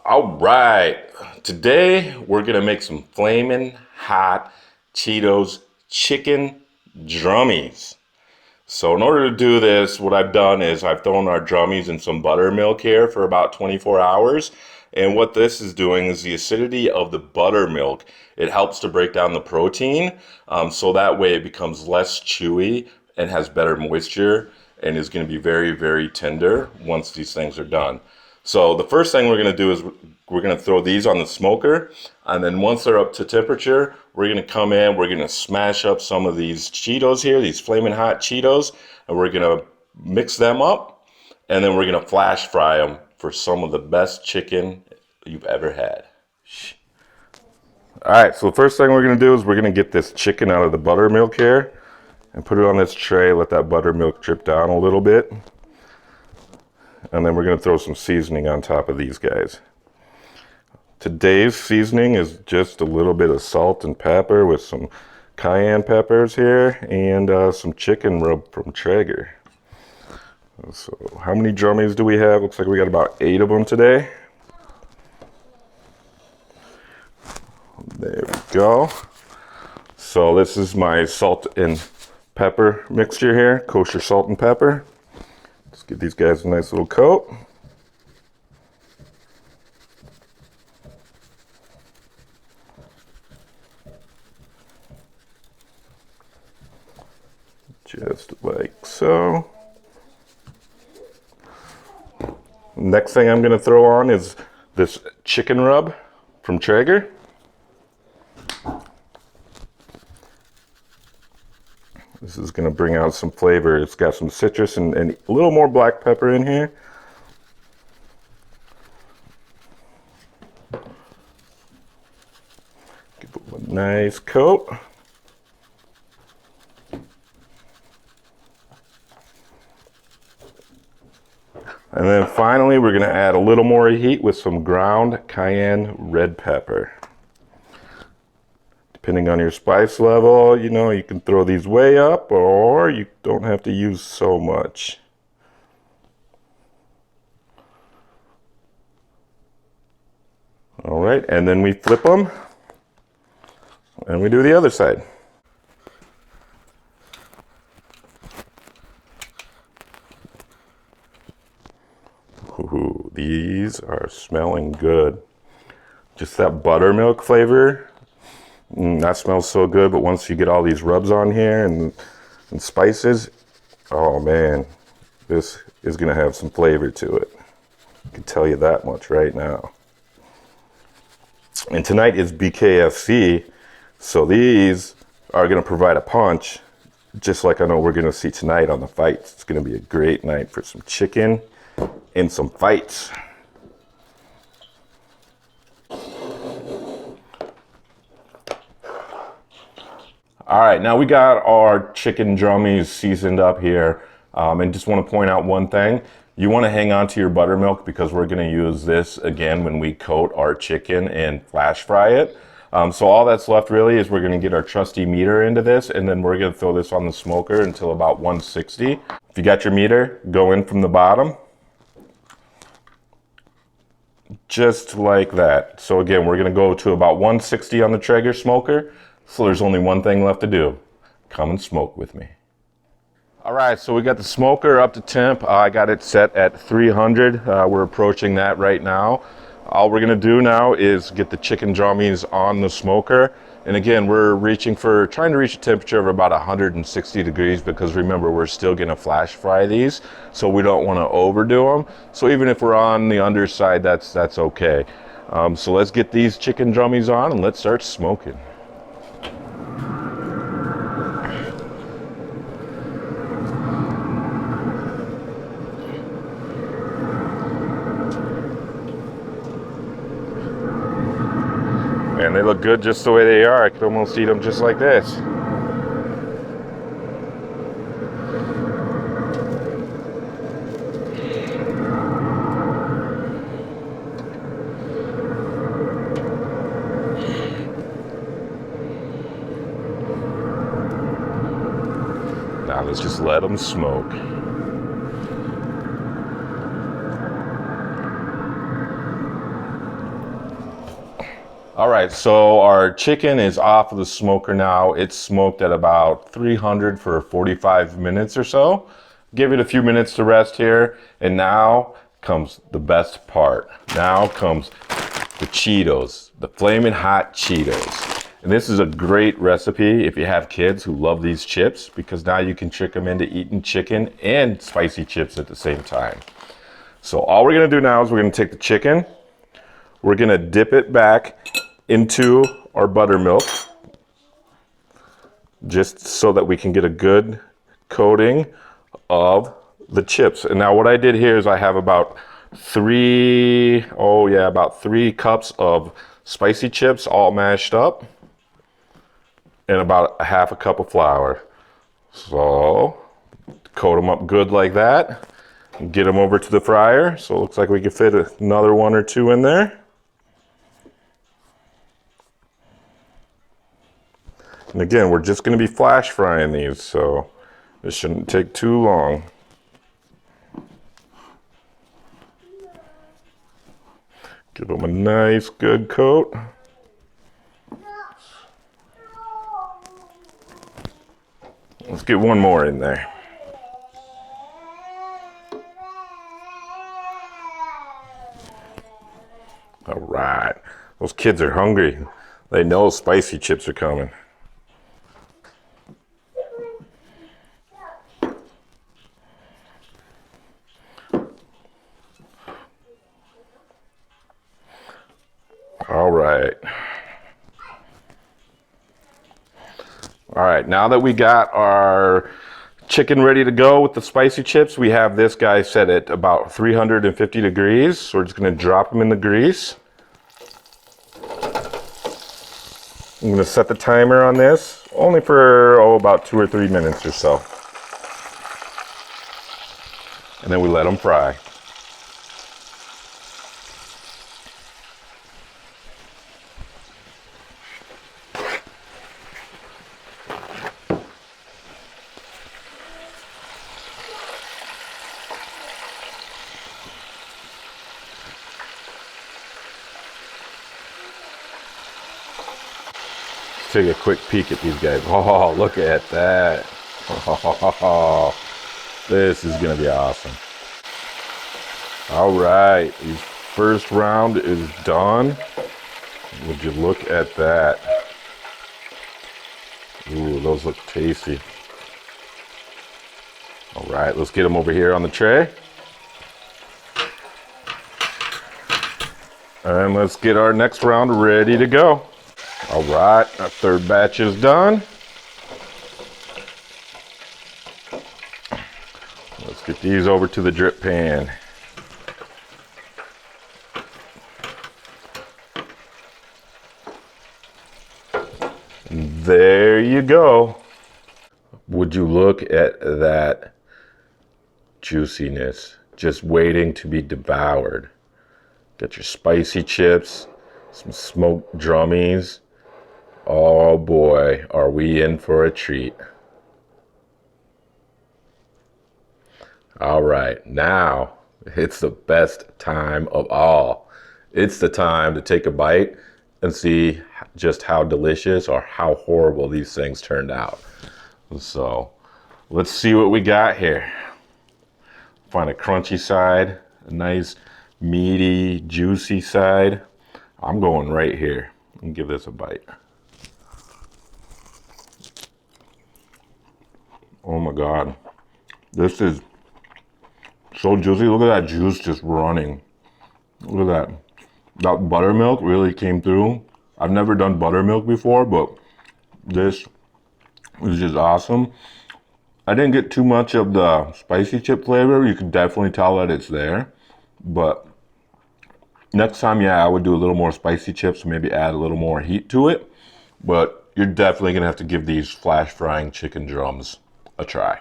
All right, today we're gonna make some Flamin' Hot Cheetos chicken drummies. So in order to do this, what I've done is I've thrown our drummies in some buttermilk here for about 24 hours. And what this is doing is the acidity of the buttermilk. It helps to break down the protein, so that way it becomes less chewy and has better moisture and is gonna be very, very tender once these things are done. So the first thing we're going to do is we're going to throw these on the smoker, and then once they're up to temperature, we're going to come in, we're going to smash up some of these Cheetos here, these Flamin' Hot Cheetos, and we're going to mix them up, and then we're going to flash fry them for some of the best chicken you've ever had. All right, so the first thing we're going to do is we're going to get this chicken out of the buttermilk here and put it on this tray, let that buttermilk drip down a little bit. And then we're going to throw some seasoning on top of these guys. Today's seasoning is just a little bit of salt and pepper with some cayenne peppers here and some chicken rub from Traeger. So how many drummies do we have? Looks like we got about 8 of them today. There we go. So this is my salt and pepper mixture here, kosher salt and pepper. Let's give these guys a nice little coat. Just like so. Next thing I'm going to throw on is this chicken rub from Traeger. This is going to bring out some flavor. It's got some citrus and a little more black pepper in here. Give it a nice coat. And then finally, we're going to add a little more heat with some ground cayenne red pepper. Depending on your spice level, you know, you can throw these way up or you don't have to use so much. All right, and then we flip them and we do the other side. Ooh, these are smelling good. Just that buttermilk flavor. That smells so good, but once you get all these rubs on here and spices, oh man, this is gonna have some flavor to it. I can tell you that much right now. And tonight is BKFC, so these are gonna provide a punch, just like I know we're gonna see tonight on the fights. It's gonna be a great night for some chicken and some fights. All right, now we got our chicken drummies seasoned up here, and just want to point out one thing. You want to hang on to your buttermilk because we're going to use this again when we coat our chicken and flash fry it. So all that's left really is we're going to get our trusty meter into this, and then we're going to throw this on the smoker until about 160. If you got your meter, go in from the bottom. Just like that. So again, we're going to go to about 160 on the Traeger smoker. So there's only one thing left to do. Come and smoke with me. All right, so we got the smoker up to temp. I got it set at 300. We're approaching that right now. All we're gonna do now is get the chicken drummies on the smoker. And again, we're trying to reach a temperature of about 160 degrees because remember, we're still gonna flash fry these, so we don't wanna overdo them. So even if we're on the underside, that's okay. So let's get these chicken drummies on and let's start smoking. And they look good just the way they are. I could almost eat them just like this. Now let's just let them smoke. All right, so our chicken is off of the smoker now. It's smoked at about 300 for 45 minutes or so. Give it a few minutes to rest here. And now comes the best part. Now comes the Cheetos, the Flamin Hot Cheetos. And this is a great recipe if you have kids who love these chips, because now you can trick them into eating chicken and spicy chips at the same time. So all we're gonna do now is we're gonna take the chicken, we're gonna dip it back into our buttermilk, just so that we can get a good coating of the chips. And now what I did here is I have about three cups of spicy chips all mashed up and about a half a cup of flour. So coat them up good like that and get them over to the fryer. So it looks like we can fit another one or two in there. And again, we're just going to be flash frying these, so this shouldn't take too long. Give them a nice good coat. Let's get one more in there. All right, those kids are hungry. They know spicy chips are coming. All right. All right, now that we got our chicken ready to go with the spicy chips, we have this guy set at about 350 degrees. So we're just gonna drop them in the grease. I'm gonna set the timer on this, only for, about 2 or 3 minutes or so. And then we let them fry. Take a quick peek at these guys. Oh, look at that. Oh, this is gonna be awesome. All right, the first round is done. Would you look at that? Ooh, those look tasty. All right, let's get them over here on the tray. And let's get our next round ready to go. All right, our third batch is done. Let's get these over to the drip pan. And there you go. Would you look at that juiciness, just waiting to be devoured. Got your spicy chips, some smoked drummies. Oh boy, are we in for a treat. All right, now it's the best time of all. It's the time to take a bite and see just how delicious or how horrible these things turned out. So let's see what we got here. Find a crunchy side, a nice meaty, juicy side. I'm going right here and give this a bite. Oh my God, this is so juicy. Look at that juice just running. Look at that. That buttermilk really came through. I've never done buttermilk before, but this is just awesome. I didn't get too much of the spicy chip flavor. You can definitely tell that it's there. But next time, yeah, I would do a little more spicy chips, maybe add a little more heat to it. But you're definitely gonna have to give these flash frying chicken drums a try.